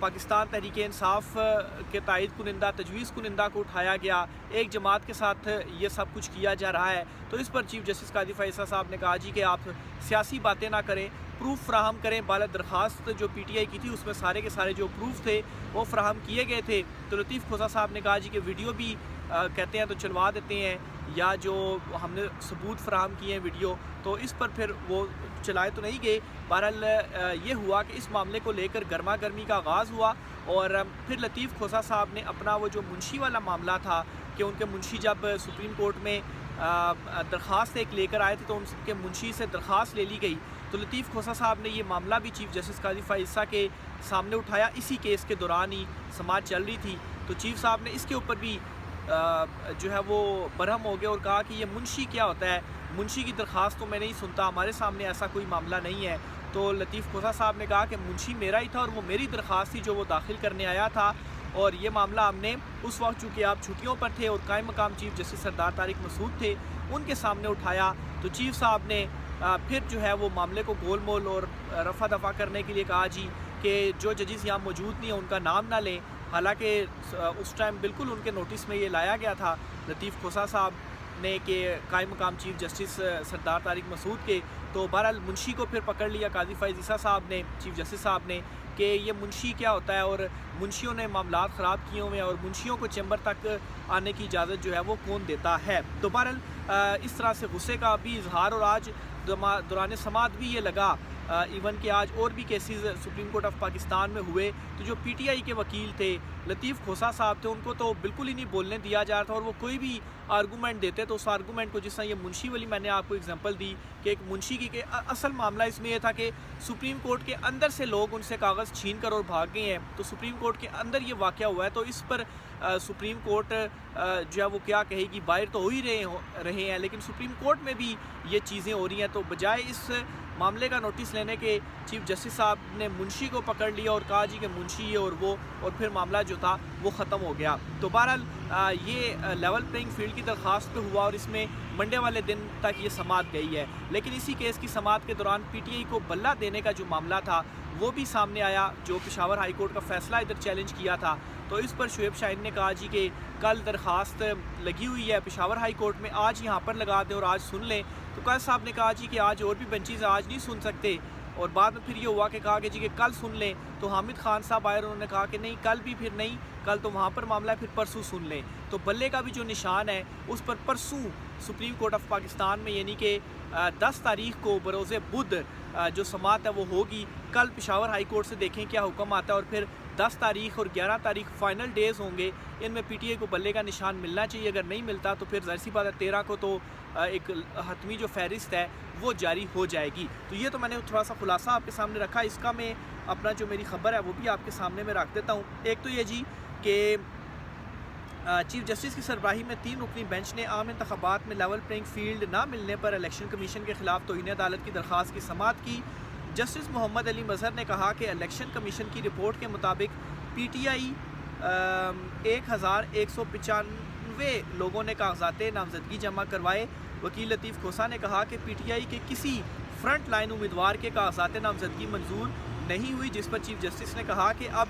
پاکستان تحریک انصاف کے تائید کنندہ تجویز کنندہ کو اٹھایا گیا، ایک جماعت کے ساتھ یہ سب کچھ کیا جا رہا ہے، تو اس پر چیف جسٹس قاضی فائز صاحب نے کہا جی کہ آپ سیاسی باتیں نہ کریں، پروف فراہم کریں۔ بالا درخواست جو پی ٹی آئی کی تھی اس میں سارے کے سارے جو پروف تھے وہ فراہم کیے گئے تھے، تو لطیف کھوسہ صاحب نے کہا جی کہ ویڈیو بھی کہتے ہیں تو چلوا دیتے ہیں، یا جو ہم نے ثبوت فراہم کیے ہیں ویڈیو، تو اس پر پھر وہ چلائے تو نہیں گئے۔ بہرحال یہ ہوا کہ اس معاملے کو لے کر گرما گرمی کا آغاز ہوا، اور پھر لطیف کھوسہ صاحب نے اپنا وہ جو منشی والا معاملہ تھا کہ ان کے منشی جب سپریم کورٹ میں درخواست ایک لے کر آئے تھے تو ان کے منشی سے درخواست لے لی گئی، تو لطیف کھوسہ صاحب نے یہ معاملہ بھی چیف جسٹس قاضی فائزہ کے سامنے اٹھایا۔ اسی کیس کے دوران ہی سماعت چل رہی تھی، تو چیف صاحب نے اس کے اوپر بھی جو ہے وہ برہم ہو گئے اور کہا کہ یہ منشی کیا ہوتا ہے، منشی کی درخواست تو میں نہیں سنتا، ہمارے سامنے ایسا کوئی معاملہ نہیں ہے۔ تو لطیف کھوسہ صاحب نے کہا کہ منشی میرا ہی تھا اور وہ میری درخواست تھی جو وہ داخل کرنے آیا تھا، اور یہ معاملہ ہم نے اس وقت چونکہ آپ چھٹیوں پر تھے اور قائم مقام چیف جسٹس سردار طارق مسعود تھے ان کے سامنے اٹھایا، تو چیف صاحب نے پھر جو ہے وہ معاملے کو گول مول اور رفع دفع کرنے کے لیے کہا جی کہ جو ججز یہاں موجود نہیں ہیں ان کا نام نہ لیں، حالانکہ اس ٹائم بالکل ان کے نوٹس میں یہ لایا گیا تھا لطیف کھوسہ صاحب نے کہ قائم مقام چیف جسٹس سردار طارق مسعود کے، تو بہرحال منشی کو پھر پکڑ لیا قاضی فائز عیسیٰ صاحب نے، چیف جسٹس صاحب نے، کہ یہ منشی کیا ہوتا ہے اور منشیوں نے معاملات خراب کیے ہوئے ہیں اور منشیوں کو چیمبر تک آنے کی اجازت جو ہے وہ کون دیتا ہے۔ تو بہرحال اس طرح سے غصے کا بھی اظہار، اور آج دوران سماعت بھی یہ لگا ایون کہ آج اور بھی cases supreme court of Pakistan میں ہوئے، تو جو پی ٹی آئی کے وکیل تھے لطیف کھوسہ صاحب تھے ان کو تو بالکل ہی نہیں بولنے دیا جا رہا تھا، اور وہ کوئی بھی آرگومنٹ دیتے تو اس آرگومنٹ کو، جس طرح یہ منشی والی میں نے آپ کو اگزامپل دی کہ ایک منشی کی کہ اصل معاملہ اس میں یہ تھا کہ سپریم کورٹ کے اندر سے لوگ ان سے کاغذ چھین کر اور بھاگ گئے ہیں، تو سپریم کورٹ کے اندر یہ واقعہ ہوا ہے، تو اس پر سپریم کورٹ جو ہے وہ کیا کہے گی، باہر تو ہو ہی رہے ہیں لیکن سپریم کورٹ میں بھی یہ چیزیں ہو رہی ہیں، تو بجائے اس معاملے کا نوٹس لینے کے چیف جسٹس صاحب نے منشی کو پکڑ لیا اور کہا جی کہ منشی ہے اور وہ، اور پھر معاملہ جو تھا وہ ختم ہو گیا۔ تو بہرحال یہ لیول پلینگ فیلڈ کی درخواست پہ ہوا اور اس میں منڈے والے دن تک یہ سماعت گئی ہے، لیکن اسی کیس کی سماعت کے دوران پی ٹی آئی کو بلہ دینے کا جو معاملہ تھا وہ بھی سامنے آیا، جو پشاور ہائی کورٹ کا فیصلہ ادھر چیلنج کیا تھا، تو اس پر شعیب شاہین نے کہا جی کہ کل درخواست لگی ہوئی ہے پشاور ہائی کورٹ میں، آج یہاں پر لگا دیں اور آج سن لیں، تو قاضی صاحب نے کہا جی کہ آج اور بھی بینچز آج نہیں سن سکتے، اور بعد میں پھر یہ ہوا کہ کہا کہ جی کہ کل سن لیں، تو حامد خان صاحب آئے اور انہوں نے کہا کہ نہیں کل بھی پھر نہیں، کل تو وہاں پر معاملہ ہے، پھر پرسوں سن لیں، تو بلے کا بھی جو نشان ہے اس پر پرسوں سپریم کورٹ آف پاکستان میں یعنی کہ 10 تاریخ کو بروز بدھ جو سماعت ہے وہ ہوگی، کل پشاور ہائی کورٹ سے دیکھیں کیا حکم آتا ہے، اور پھر 10 تاریخ اور 11 تاریخ فائنل ڈیز ہوں گے، ان میں پی ٹی آئی کو بلے کا نشان ملنا چاہیے، اگر نہیں ملتا تو پھر ظاہر سی بات ہے 13 کو تو ایک حتمی جو فہرست ہے وہ جاری ہو جائے گی۔ تو یہ تو میں نے تھوڑا سا خلاصہ آپ کے سامنے رکھا، اس کا میں اپنا جو میری خبر ہے وہ بھی آپ کے سامنے میں رکھ دیتا ہوں۔ ایک تو یہ جی کہ چیف جسٹس کی سربراہی میں 3 رکنی بینچ نے عام انتخابات میں لیول پلینگ فیلڈ نہ ملنے پر الیکشن کمیشن کے خلاف توہین عدالت کی درخواست کی سماعت کی۔ جسٹس محمد علی مظہر نے کہا کہ الیکشن کمیشن کی رپورٹ کے مطابق پی ٹی آئی 1195 لوگوں نے کاغذات نامزدگی جمع کروائے۔ وکیل لطیف کھوسہ نے کہا کہ پی ٹی آئی کے کسی فرنٹ لائن امیدوار کے کاغذات نامزدگی منظور نہیں ہوئی، جس پر چیف جسٹس نے کہا کہ اب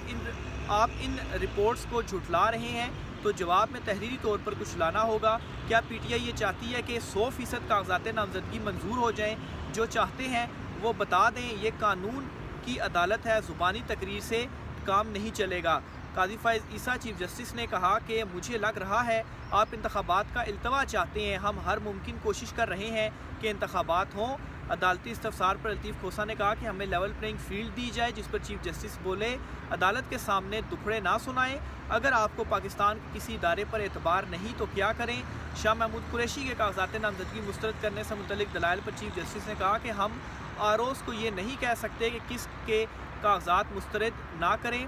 آپ ان رپورٹس کو جھٹلا رہے ہیں تو جواب میں تحریری طور پر کچھ لانا ہوگا۔ کیا پی ٹی آئی یہ چاہتی ہے کہ 100% کاغذات نامزدگی منظور ہو جائیں؟ جو چاہتے ہیں وہ بتا دیں، یہ قانون کی عدالت ہے، زبانی تقریر سے کام نہیں چلے گا۔ قاضی فائز عیسیٰ چیف جسٹس نے کہا کہ مجھے لگ رہا ہے آپ انتخابات کا التوا چاہتے ہیں، ہم ہر ممکن کوشش کر رہے ہیں کہ انتخابات ہوں۔ عدالتی استفسار پر لطیف کھوسہ نے کہا کہ ہمیں لیول پلینگ فیلڈ دی جائے، جس پر چیف جسٹس بولے عدالت کے سامنے دکھڑے نہ سنائیں، اگر آپ کو پاکستان کے کسی ادارے پر اعتبار نہیں تو کیا کریں۔ شاہ محمود قریشی کے کاغذات نامزدگی مسترد کرنے سے متعلق دلائل پر چیف جسٹس نے کہا کہ ہم آروز کو یہ نہیں کہہ سکتے کہ کس کے کاغذات مسترد نہ کریں،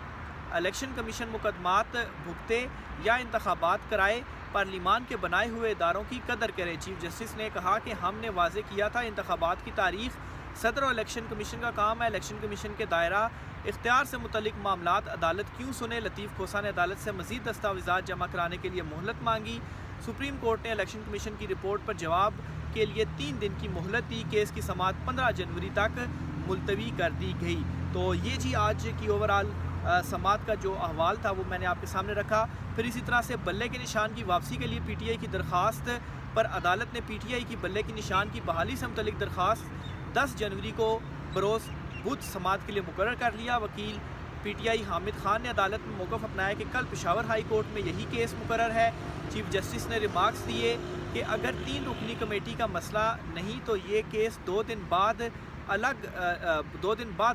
الیکشن کمیشن مقدمات بھگتے یا انتخابات کرائے، پارلیمان کے بنائے ہوئے اداروں کی قدر کرے۔ چیف جسٹس نے کہا کہ ہم نے واضح کیا تھا انتخابات کی تاریخ صدر اور الیکشن کمیشن کا کام ہے، الیکشن کمیشن کے دائرہ اختیار سے متعلق معاملات عدالت کیوں سنے۔ لطیف کھوسہ نے عدالت سے مزید دستاویزات جمع کرانے کے لیے مہلت مانگی۔ سپریم کورٹ نے الیکشن کمیشن کی رپورٹ پر جواب کے لیے 3 دن کی مہلت دی، کیس کی سماعت 15 جنوری تک ملتوی کر دی گئی۔ تو یہ جی آج کی اوورال سماعت کا جو احوال تھا وہ میں نے آپ کے سامنے رکھا. پھر اسی طرح سے بلے کے نشان کی واپسی کے لیے پی ٹی آئی کی درخواست پر عدالت نے پی ٹی آئی کی بلے کے نشان کی بحالی سے متعلق درخواست 10 جنوری کو بروز بدھ سماعت کے لیے مقرر کر لیا. وکیل P T I Hamid Khan نے عدالت میں موقف اپنایا کہ کل پشاور ہائی کورٹ میں یہی کیس مقرر ہے. چیف جسٹس نے ریمارکس دیے کہ اگر 3 رکنی کمیٹی کا مسئلہ نہیں تو یہ کیس 2 دن بعد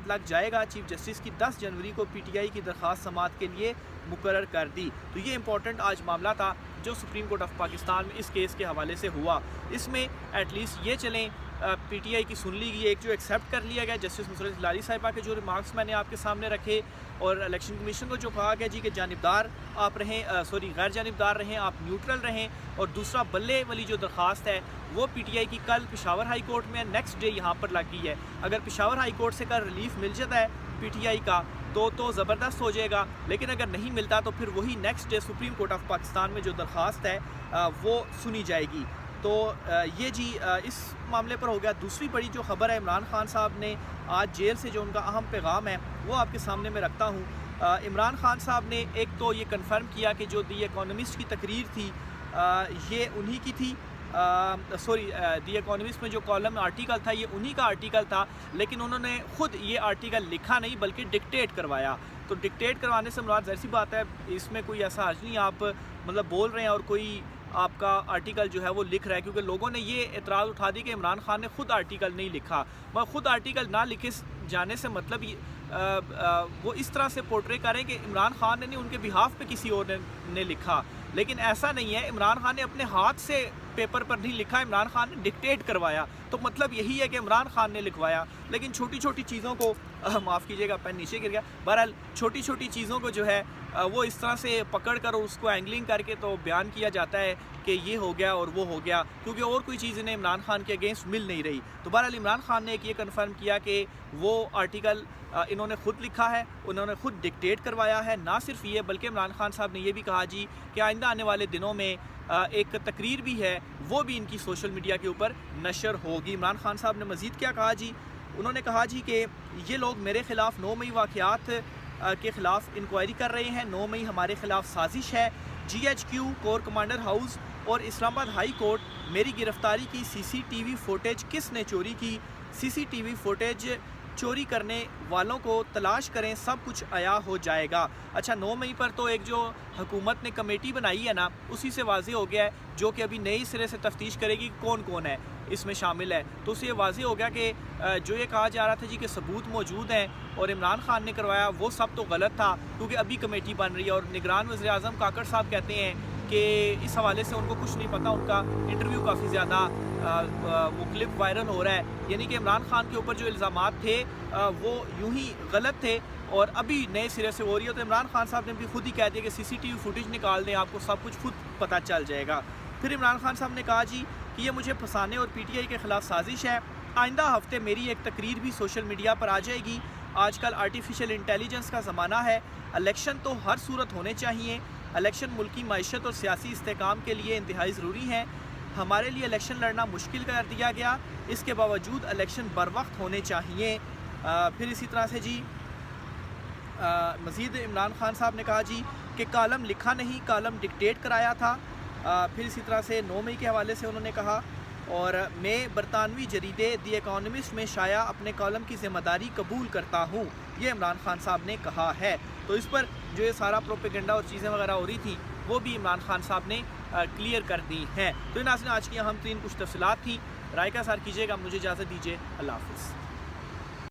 لگ جائے گا. چیف جسٹس کی 10 جنوری کو پی ٹی آئی کی درخواست سماعت کے لیے مقرر کر دی. تو یہ امپورٹنٹ آج معاملہ تھا جو سپریم کورٹ آف پاکستان میں اس کیس کے حوالے سے ہوا. اس میں ایٹ لیسٹ یہ چلیں پی ٹی آئی کی سن لی گئی, ایک جو ایکسیپٹ کر لیا گیا جسٹس مسرت ہلالی صاحبہ کے جو ریمارکس میں نے آپ کے سامنے رکھے, اور الیکشن کمیشن کو جو کہا گیا جی کہ جانبدار آپ رہیں, غیر جانبدار رہیں, آپ نیوٹرل رہیں. اور دوسرا بلے والی جو درخواست ہے وہ پی ٹی آئی کی کل پشاور ہائی کورٹ میں نیکسٹ ڈے یہاں پر لگ گئی ہے. اگر پشاور ہائی کورٹ سے کل ریلیف مل جاتا ہے پی ٹی آئی کا تو زبردست ہو جائے گا, لیکن اگر نہیں ملتا تو پھر وہی next day supreme court of Pakistan میں جو درخواست ہے وہ سنی جائے گی. تو یہ جی اس معاملے پر ہو گیا. دوسری بڑی جو خبر ہے, عمران خان صاحب نے آج جیل سے جو ان کا اہم پیغام ہے وہ آپ کے سامنے میں رکھتا ہوں. عمران خان صاحب نے ایک تو یہ کنفرم کیا کہ جو دی اکانومسٹ کی تقریر تھی یہ انہی کی تھی, دی اکانومسٹ میں جو کالم آرٹیکل تھا یہ انہی کا آرٹیکل تھا, لیکن انہوں نے خود یہ آرٹیکل لکھا نہیں بلکہ ڈکٹیٹ کروایا. تو ڈکٹیٹ کروانے سے مراد ظاہر سی بات ہے اس میں کوئی ایسا حرج نہیں, آپ مطلب بول رہے ہیں اور کوئی آپ کا آرٹیکل جو ہے وہ لکھ رہا ہے, کیونکہ لوگوں نے یہ اعتراض اٹھا دی کہ عمران خان نے خود آرٹیکل نہیں لکھا. مگر خود آرٹیکل نہ لکھے جانے سے مطلب وہ اس طرح سے پورٹرے کریں کہ عمران خان نے نہیں, ان کے بہاف پہ کسی اور نے لکھا, لیکن ایسا نہیں ہے. عمران خان نے اپنے ہاتھ سے پیپر پر نہیں لکھا, عمران خان نے ڈکٹیٹ کروایا. تو مطلب یہی ہے کہ عمران خان نے لکھوایا, لیکن چھوٹی چھوٹی چیزوں کو معاف کیجیے گا پین نیچے گر گیا. بہرحال چھوٹی چھوٹی چیزوں کو جو ہے وہ اس طرح سے پکڑ کر اور اس کو اینگلنگ کر کے تو بیان کیا جاتا ہے کہ یہ ہو گیا اور وہ ہو گیا, کیونکہ اور کوئی چیز انہیں عمران خان کے اگینسٹ مل نہیں رہی. تو بہرحال عمران خان نے ایک یہ کنفرم کیا کہ وہ آرٹیکل انہوں نے خود لکھا ہے, انہوں نے خود ڈکٹیٹ کروایا ہے. نہ صرف یہ بلکہ عمران خان صاحب نے یہ بھی کہا جی کہ آئندہ آنے والے دنوں میں ایک تقریر بھی ہے وہ بھی ان کی سوشل میڈیا کے اوپر نشر ہوگی. عمران خان صاحب نے مزید کیا کہا جی, انہوں نے کہا جی کہ یہ لوگ میرے خلاف 9 مئی واقعات کے خلاف انکوائری کر رہے ہیں. 9 مئی ہمارے خلاف سازش ہے. G H Q, corps commander house اور اسلام آباد ہائی کورٹ میری گرفتاری کی سی سی ٹی وی فوٹیج کس نے چوری کی, سی سی ٹی وی فوٹیج چوری کرنے والوں کو تلاش کریں, سب کچھ عیاں ہو جائے گا. اچھا 9 مئی پر تو ایک جو حکومت نے کمیٹی بنائی ہے نا اسی سے واضح ہو گیا ہے, جو کہ ابھی نئی سرے سے تفتیش کرے گی کون کون ہے اس میں شامل ہے. تو اس سے یہ واضح ہو گیا کہ جو یہ کہا جا رہا تھا جی کہ ثبوت موجود ہیں اور عمران خان نے کروایا وہ سب تو غلط تھا, کیونکہ ابھی کمیٹی بن رہی ہے. اور نگران وزیر اعظم کاکڑ صاحب کہتے ہیں کہ اس حوالے سے ان کو کچھ نہیں پتہ, ان کا انٹرویو کافی زیادہ وہ کلپ وائرل ہو رہا ہے, یعنی کہ عمران خان کے اوپر جو الزامات تھے وہ یوں ہی غلط تھے اور ابھی نئے سرے سے ہو رہی ہے. تو عمران خان صاحب نے بھی خود ہی کہہ دیا کہ سی سی ٹی وی فوٹیج نکال دیں, آپ کو سب کچھ خود پتہ چل جائے گا. پھر عمران خان صاحب نے کہا جی کہ یہ مجھے پھنسانے اور پی ٹی آئی کے خلاف سازش ہے. آئندہ ہفتے میری ایک تقریر بھی سوشل میڈیا پر آ جائے گی. آج کل آرٹیفیشل انٹیلیجنس کا زمانہ ہے, الیکشن تو ہر صورت ہونے چاہیے. الیکشن ملکی معیشت اور سیاسی استحکام کے لیے انتہائی ضروری ہیں. ہمارے لیے الیکشن لڑنا مشکل کر دیا گیا, اس کے باوجود الیکشن بر وقت ہونے چاہیے. پھر اسی طرح سے جی مزید عمران خان صاحب نے کہا جی کہ کالم لکھا نہیں, کالم ڈکٹیٹ کرایا تھا. پھر اسی طرح سے 9 مئی کے حوالے سے انہوں نے کہا, اور میں برطانوی جریدے دی اکانومسٹ میں شائع اپنے کالم کی ذمہ داری قبول کرتا ہوں, یہ عمران خان صاحب نے کہا ہے. تو اس پر جو یہ سارا پروپیگنڈا اور چیزیں وغیرہ ہو رہی تھیں وہ بھی عمران خان صاحب نے کلیئر کر دی ہیں. تو ناظرین آج کی اہم ترین کچھ تفصیلات تھیں. رائے کا اظہار کیجیے گا, مجھے اجازت دیجیے, اللہ حافظ.